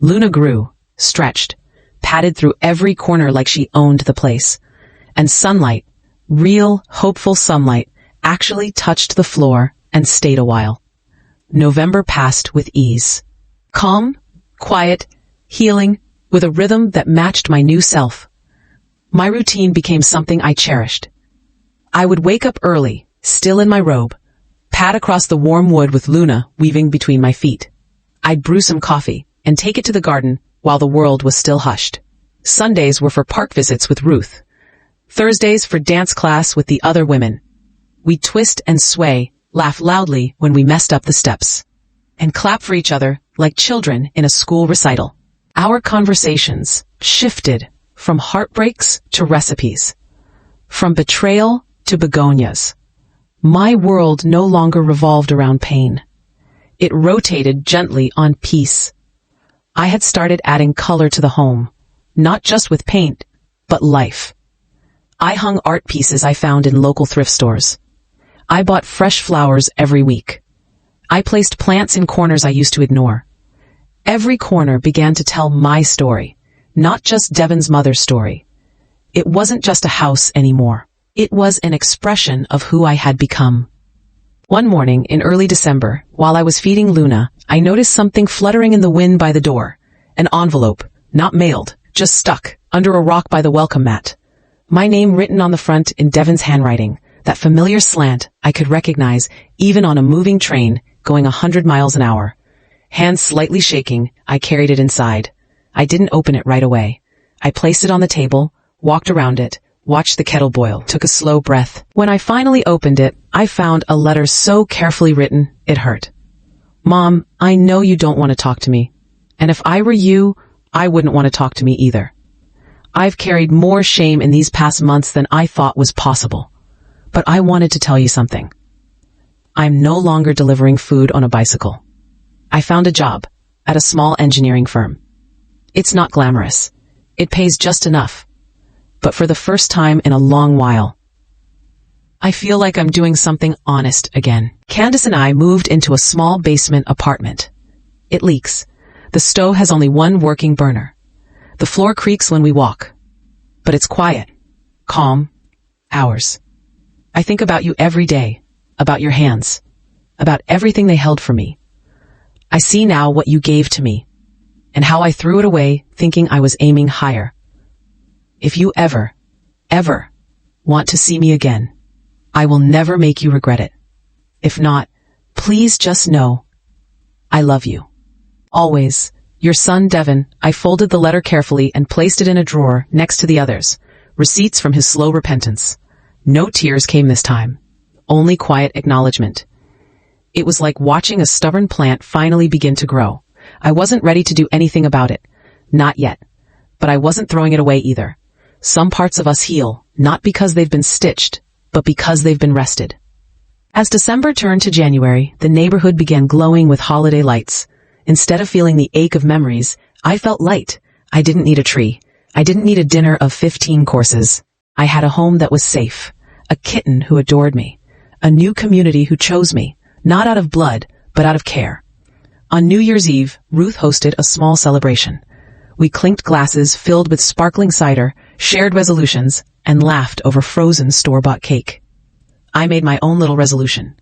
Luna grew, stretched, padded through every corner like she owned the place. And sunlight, real, hopeful sunlight, actually touched the floor and stayed a while. November passed with ease. Calm, quiet, healing, with a rhythm that matched my new self. My routine became something I cherished. I would wake up early, still in my robe, pad across the warm wood with Luna weaving between my feet. I'd brew some coffee and take it to the garden while the world was still hushed. Sundays were for park visits with Ruth. Thursdays for dance class with the other women. We'd twist and sway, laugh loudly when we messed up the steps, and clap for each other like children in a school recital. Our conversations shifted from heartbreaks to recipes, from betrayal to begonias. My world no longer revolved around pain. It rotated gently on peace. I had started adding color to the home, not just with paint, but life. I hung art pieces I found in local thrift stores. I bought fresh flowers every week. I placed plants in corners I used to ignore. Every corner began to tell my story, not just Devon's mother's story. It wasn't just a house anymore. It was an expression of who I had become. One morning in early December, while I was feeding Luna, I noticed something fluttering in the wind by the door. An envelope, not mailed, just stuck under a rock by the welcome mat. My name written on the front in Devon's handwriting, that familiar slant I could recognize even on a moving train going 100 miles an hour. Hands slightly shaking, I carried it inside. I didn't open it right away. I placed it on the table, walked around it, watched the kettle boil, took a slow breath. When I finally opened it, I found a letter so carefully written, it hurt. "Mom, I know you don't want to talk to me. And if I were you, I wouldn't want to talk to me either. I've carried more shame in these past months than I thought was possible. But I wanted to tell you something. I'm no longer delivering food on a bicycle. I found a job at a small engineering firm. It's not glamorous. It pays just enough. But for the first time in a long while, I feel like I'm doing something honest again." Candace and I moved into a small basement apartment. It leaks. The stove has only one working burner. The floor creaks when we walk. But it's quiet, calm, ours. I think about you every day, about your hands, about everything they held for me. I see now what you gave to me, and how I threw it away thinking I was aiming higher. If you ever want to see me again, I will never make you regret it. If not, please just know I love you. Always, your son Devon. I folded the letter carefully and placed it in a drawer next to the others, receipts from his slow repentance. No tears came this time, only quiet acknowledgement. It was like watching a stubborn plant finally begin to grow. I wasn't ready to do anything about it, not yet, but I wasn't throwing it away either. Some parts of us heal, not because they've been stitched, but because they've been rested. As December turned to January, the neighborhood began glowing with holiday lights. Instead of feeling the ache of memories, I felt light. I didn't need a tree. I didn't need a dinner of 15 courses. I had a home that was safe, a kitten who adored me, a new community who chose me, not out of blood, but out of care. On New Year's Eve, Ruth hosted a small celebration. We clinked glasses filled with sparkling cider, shared resolutions, and laughed over frozen store-bought cake. I made my own little resolution.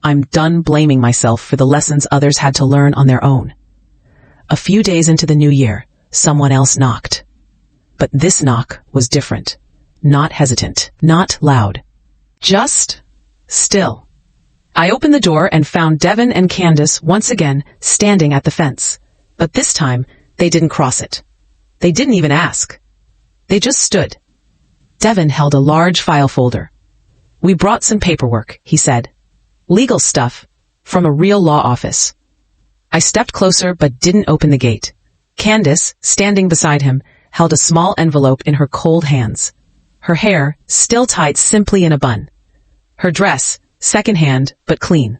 I'm done blaming myself for the lessons others had to learn on their own. A few days into the new year, someone else knocked. But this knock was different. Not hesitant, not loud. Just still. I opened the door and found Devon and Candace once again standing at the fence. But this time, they didn't cross it. They didn't even ask. They just stood. Devon held a large file folder. We brought some paperwork, he said. Legal stuff. From a real law office. I stepped closer but didn't open the gate. Candace, standing beside him, held a small envelope in her cold hands. Her hair, still tied simply in a bun. Her dress, second-hand but clean.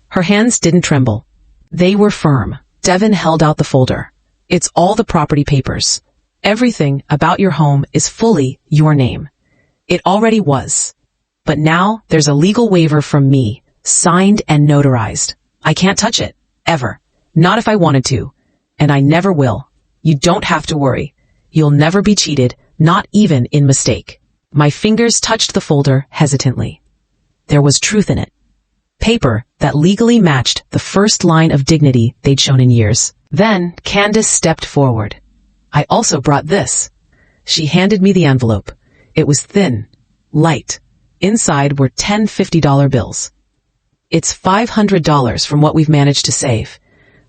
Her hands didn't tremble. They were firm. Devin held out the folder. It's all the property papers. Everything about your home is fully your name. It already was. But now there's a legal waiver from me, signed and notarized. I can't touch it. Ever. Not if I wanted to. And I never will. You don't have to worry. You'll never be cheated, not even in mistake. My fingers touched the folder hesitantly. There was truth in it. Paper that legally matched the first line of dignity they'd shown in years. Then Candace stepped forward. I also brought this. She handed me the envelope. It was thin, light. Inside were 10 $50 bills. It's $500 from what we've managed to save.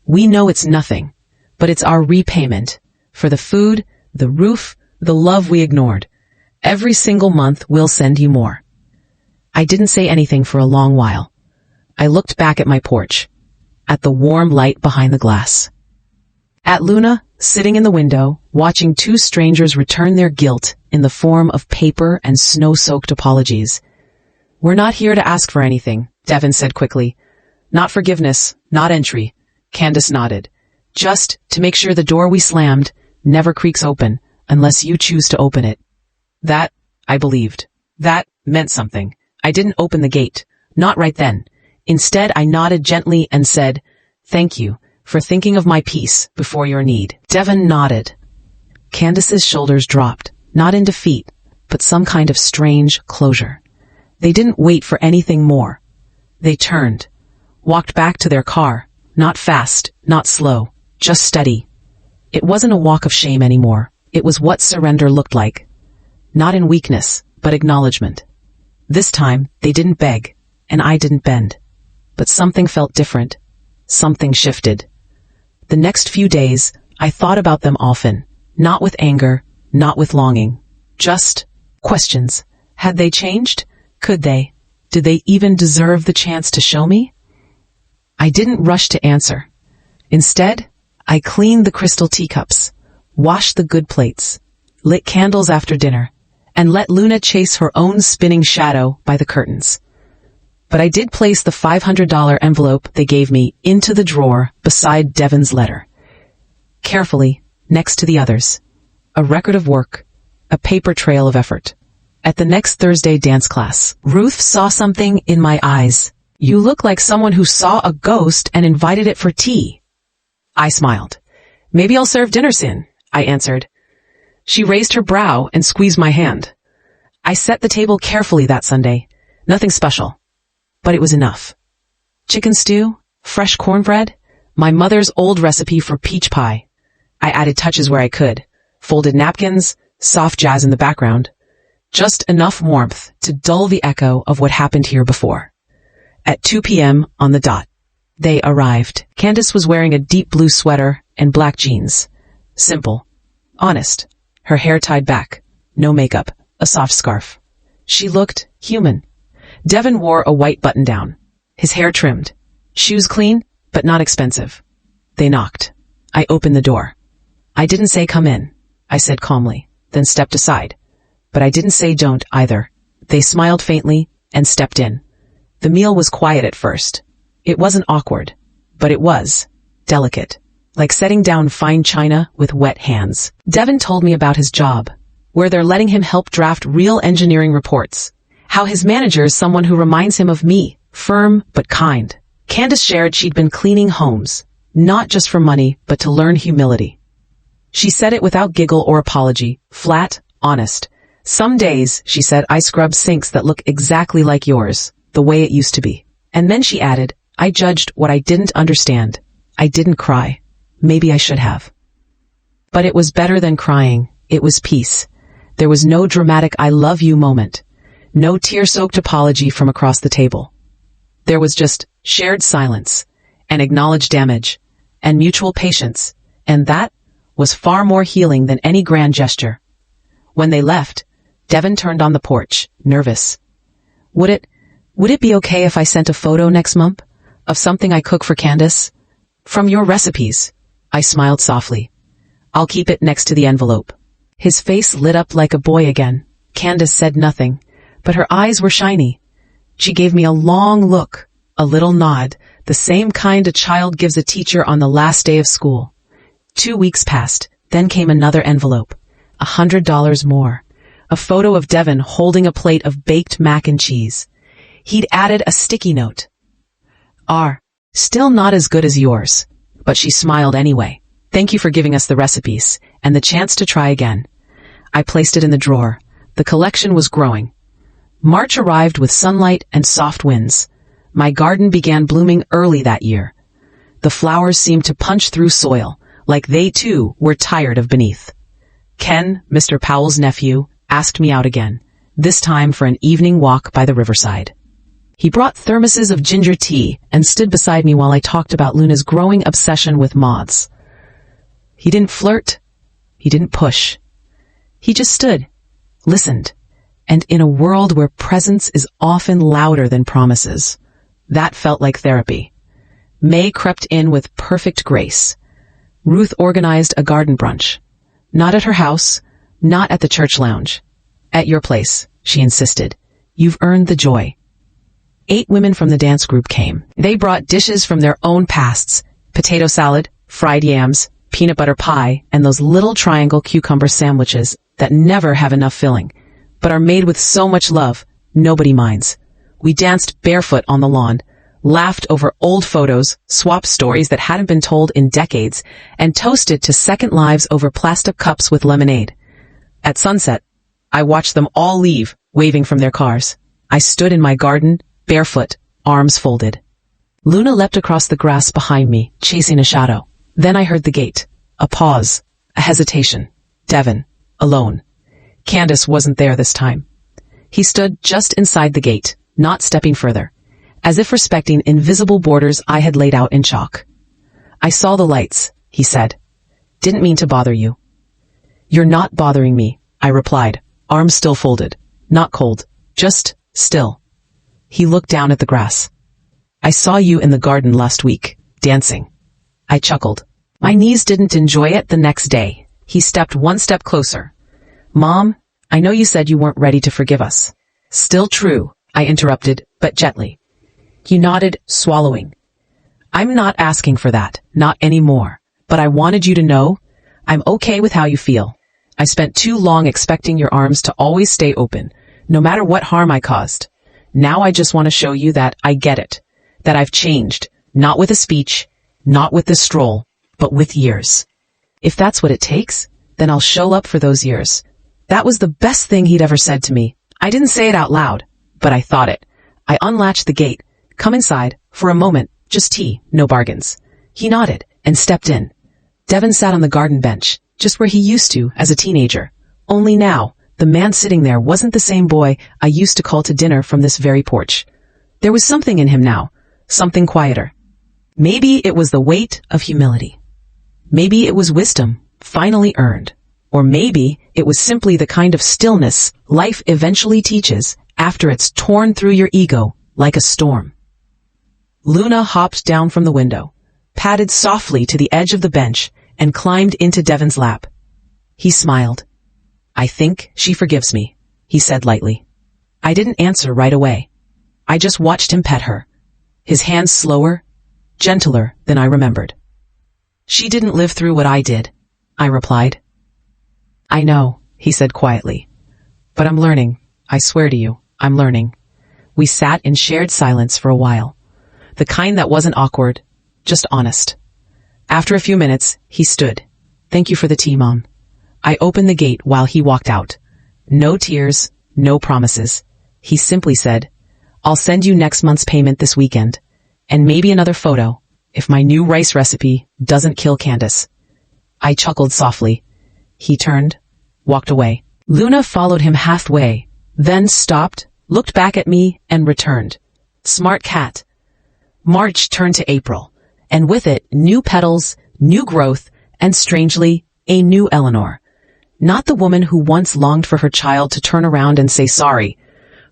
We know it's nothing, but it's our repayment for the food, the roof, the love we ignored. Every single month we'll send you more. I didn't say anything for a long while. I looked back at my porch, at the warm light behind the glass. At Luna, sitting in the window, watching two strangers return their guilt in the form of paper and snow-soaked apologies. We're not here to ask for anything, Devin said quickly. Not forgiveness, not entry. Candace nodded. Just to make sure the door we slammed never creaks open unless you choose to open it. That, I believed. That meant something. I didn't open the gate. Not right then. Instead, I nodded gently and said, thank you for thinking of my peace before your need. Devin nodded. Candace's shoulders dropped, not in defeat, but some kind of strange closure. They didn't wait for anything more. They turned, walked back to their car, not fast, not slow, just steady. It wasn't a walk of shame anymore. It was what surrender looked like. Not in weakness, but acknowledgement. This time, they didn't beg, and I didn't bend. But something felt different. Something shifted. The next few days, I thought about them often, not with anger, not with longing. Just questions. Had they changed? Could they? Did they even deserve the chance to show me? I didn't rush to answer. Instead, I cleaned the crystal teacups, washed the good plates, lit candles after dinner, and let Luna chase her own spinning shadow by the curtains. But I did place the $500 envelope they gave me into the drawer beside Devin's letter. Carefully, next to the others. A record of work, a paper trail of effort. At the next Thursday dance class, Ruth saw something in my eyes. You look like someone who saw a ghost and invited it for tea. I smiled. Maybe I'll serve dinner soon, I answered. She raised her brow and squeezed my hand. I set the table carefully that Sunday. Nothing special. But it was enough. Chicken stew, fresh cornbread, my mother's old recipe for peach pie. I added touches where I could. Folded napkins, soft jazz in the background. Just enough warmth to dull the echo of what happened here before. At 2 p.m. on the dot, they arrived. Candace was wearing a deep blue sweater and black jeans. Simple. Honest. Her hair tied back. No makeup. A soft scarf. She looked human. Devin wore a white button-down. His hair trimmed. Shoes clean, but not expensive. They knocked. I opened the door. I didn't say come in. I said calmly, then stepped aside. But I didn't say don't either. They smiled faintly and stepped in. The meal was quiet at first. It wasn't awkward, but it was delicate, like setting down fine china with wet hands. Devin told me about his job, where they're letting him help draft real engineering reports, how his manager is someone who reminds him of me, firm but kind. Candace shared she'd been cleaning homes, not just for money, but to learn humility. She said it without giggle or apology, flat, honest. Some days, she said, I scrub sinks that look exactly like yours, the way it used to be. And then she added, I judged what I didn't understand. I didn't cry. Maybe I should have. But it was better than crying. It was peace. There was no dramatic I love you moment. No tear-soaked apology from across the table. There was just shared silence, and acknowledged damage, and mutual patience, and that was far more healing than any grand gesture. When they left, Devin turned on the porch, nervous. Would it be okay if I sent a photo next month of something I cook for Candace? From your recipes. I smiled softly. I'll keep it next to the envelope. His face lit up like a boy again. Candace said nothing, but her eyes were shiny. She gave me a long look, a little nod, the same kind a child gives a teacher on the last day of school. 2 weeks passed, then came another envelope. $100 more. A photo of Devin holding a plate of baked mac and cheese. He'd added a sticky note. Still not as good as yours. But she smiled anyway. Thank you for giving us the recipes, and the chance to try again. I placed it in the drawer. The collection was growing. March arrived with sunlight and soft winds. My garden began blooming early that year. The flowers seemed to punch through soil, like they too were tired of beneath. Ken, Mr. Powell's nephew, asked me out again, this time for an evening walk by the riverside. He brought thermoses of ginger tea and stood beside me while I talked about Luna's growing obsession with moths. He didn't flirt. He didn't push. He just stood, listened, and in a world where presence is often louder than promises, that felt like therapy. Mae crept in with perfect grace. Ruth organized a garden brunch. Not at her house, not at the church lounge. At your place, she insisted. You've earned the joy. 8 women from the dance group came. They brought dishes from their own pasts, potato salad, fried yams, peanut butter pie, and those little triangle cucumber sandwiches that never have enough filling, but are made with so much love, nobody minds. We danced barefoot on the lawn, laughed over old photos, swapped stories that hadn't been told in decades, and toasted to second lives over plastic cups with lemonade. At sunset, I watched them all leave, waving from their cars. I stood in my garden, barefoot, arms folded. Luna leapt across the grass behind me, chasing a shadow. Then I heard the gate. A pause. A hesitation. Devin. Alone. Candace wasn't there this time. He stood just inside the gate, not stepping further, as if respecting invisible borders I had laid out in chalk. I saw the lights, he said. Didn't mean to bother you. You're not bothering me, I replied, arms still folded. Not cold. Just still. He looked down at the grass. I saw you in the garden last week, dancing. I chuckled. My knees didn't enjoy it the next day. He stepped one step closer. Mom, I know you said you weren't ready to forgive us. Still true, I interrupted, but gently. He nodded, swallowing. I'm not asking for that, not anymore. But I wanted you to know, I'm okay with how you feel. I spent too long expecting your arms to always stay open, no matter what harm I caused. Now I just want to show you that I get it, that I've changed, not with a speech, not with this stroll, but with years. If that's what it takes, then I'll show up for those years. That was the best thing he'd ever said to me. I didn't say it out loud, but I thought it. I unlatched the gate. Come inside, for a moment, just tea, no bargains. He nodded and stepped in. Devin sat on the garden bench, just where he used to as a teenager. Only now, the man sitting there wasn't the same boy I used to call to dinner from this very porch. There was something in him now, something quieter. Maybe it was the weight of humility. Maybe it was wisdom, finally earned. Or maybe it was simply the kind of stillness life eventually teaches after it's torn through your ego like a storm. Luna hopped down from the window, padded softly to the edge of the bench, and climbed into Devin's lap. He smiled. I think she forgives me, he said lightly. I didn't answer right away. I just watched him pet her. His hands slower, gentler than I remembered. She didn't live through what I did, I replied. I know, he said quietly. But I'm learning. I swear to you, I'm learning. We sat in shared silence for a while. The kind that wasn't awkward, just honest. After a few minutes, he stood. Thank you for the tea, Mom. I opened the gate while he walked out. No tears, no promises. He simply said, I'll send you next month's payment this weekend, and maybe another photo, if my new rice recipe doesn't kill Candace. I chuckled softly. He turned, walked away. Luna followed him halfway, then stopped, looked back at me, and returned. Smart cat. March turned to April, and with it, new petals, new growth, and strangely, a new Eleanor. Not the woman who once longed for her child to turn around and say sorry,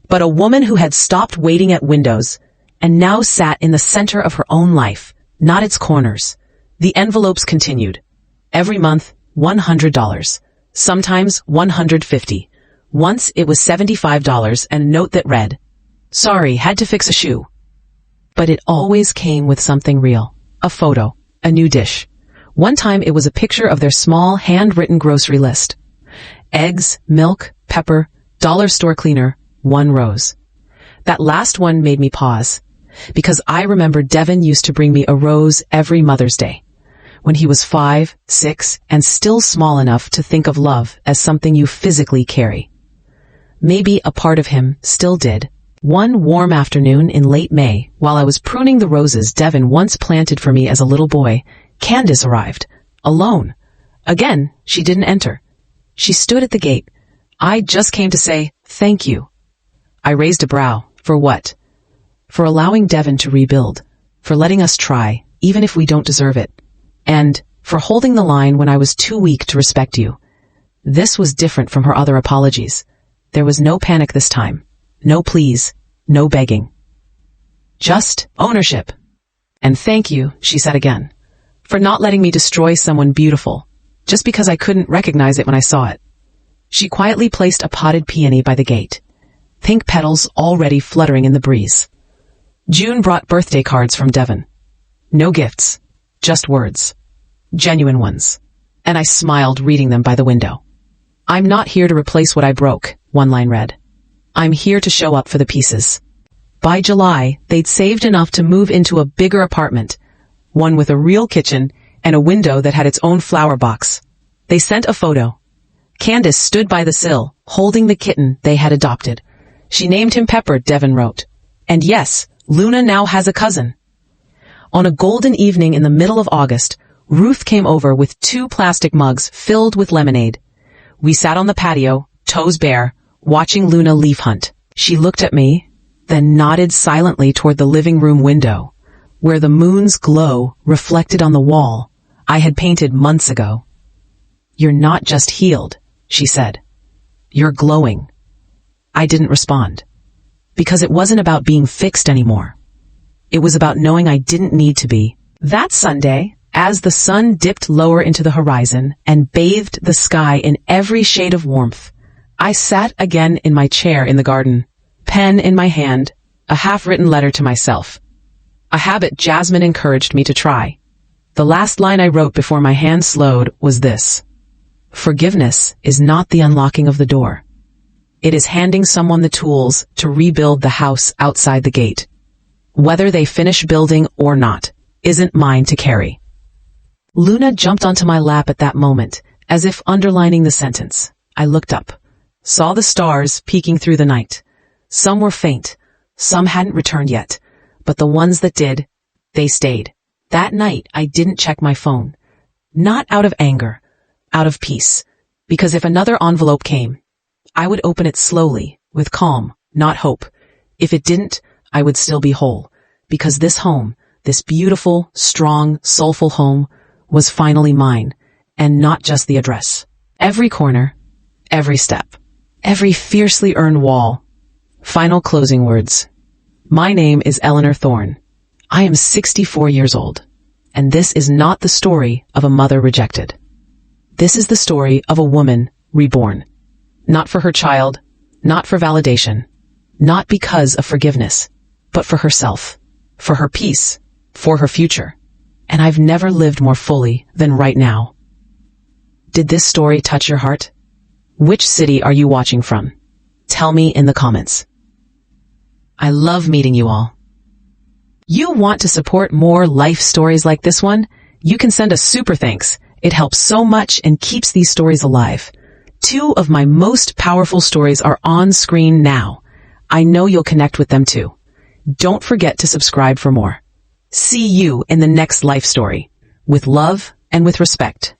but a woman who had stopped waiting at windows and now sat in the center of her own life, not its corners. The envelopes continued. Every month, $100. Sometimes $150. Once it was $75 and a note that read, "Sorry, had to fix a shoe." But it always came with something real. A photo. A new dish. One time it was a picture of their small, handwritten grocery list. Eggs, milk, pepper, dollar store cleaner, 1 rose. That last one made me pause, because I remember Devin used to bring me a rose every Mother's Day, when he was 5, 6, and still small enough to think of love as something you physically carry. Maybe a part of him still did. One warm afternoon in late May, while I was pruning the roses Devin once planted for me as a little boy, Candace arrived, alone. Again, she didn't enter. She stood at the gate. "I just came to say thank you." I raised a brow. For what? For allowing Devin to rebuild, for letting us try, even if we don't deserve it, and for holding the line when I was too weak to respect you. This was different from her other apologies. There was no panic this time. No pleas. No begging. Just ownership. "And thank you," she said again, "for not letting me destroy someone beautiful, just because I couldn't recognize it when I saw it." She quietly placed a potted peony by the gate, pink petals already fluttering in the breeze. June brought birthday cards from Devin. No gifts, just words. Genuine ones. And I smiled reading them by the window. "I'm not here to replace what I broke," one line read. "I'm here to show up for the pieces." By July, they'd saved enough to move into a bigger apartment, one with a real kitchen and a window that had its own flower box. They sent a photo. Candace stood by the sill, holding the kitten they had adopted. She named him Pepper, Devin wrote. And yes, Luna now has a cousin. On a golden evening in the middle of August, Ruth came over with 2 plastic mugs filled with lemonade. We sat on the patio, toes bare, watching Luna leaf hunt. She looked at me, then nodded silently toward the living room window, where the moon's glow reflected on the wall I had painted months ago. "You're not just healed," she said. "You're glowing." I didn't respond, because it wasn't about being fixed anymore. It was about knowing I didn't need to be. That Sunday, as the sun dipped lower into the horizon and bathed the sky in every shade of warmth, I sat again in my chair in the garden, pen in my hand, a half-written letter to myself. A habit Jasmine encouraged me to try. The last line I wrote before my hand slowed was this: "Forgiveness is not the unlocking of the door. It is handing someone the tools to rebuild the house outside the gate. Whether they finish building or not isn't mine to carry." Luna jumped onto my lap at that moment, as if underlining the sentence. I looked up, saw the stars peeking through the night. Some were faint, some hadn't returned yet, but the ones that did, they stayed. That night, I didn't check my phone. Not out of anger, out of peace, because if another envelope came, I would open it slowly, with calm, not hope. If it didn't, I would still be whole, because this home, this beautiful, strong, soulful home, was finally mine, and not just the address. Every corner, every step, every fiercely earned wall. Final closing words. My name is Eleanor Thorne. I am 64 years old, and this is not the story of a mother rejected. This is the story of a woman reborn. Not for her child, not for validation, not because of forgiveness, but for herself, for her peace, for her future. And I've never lived more fully than right now. Did this story touch your heart? Which city are you watching from? Tell me in the comments. I love meeting you all. You want to support more life stories like this one? You can send a super thanks. It helps so much and keeps these stories alive. 2 of my most powerful stories are on screen now. I know you'll connect with them too. Don't forget to subscribe for more. See you in the next life story, with love and with respect.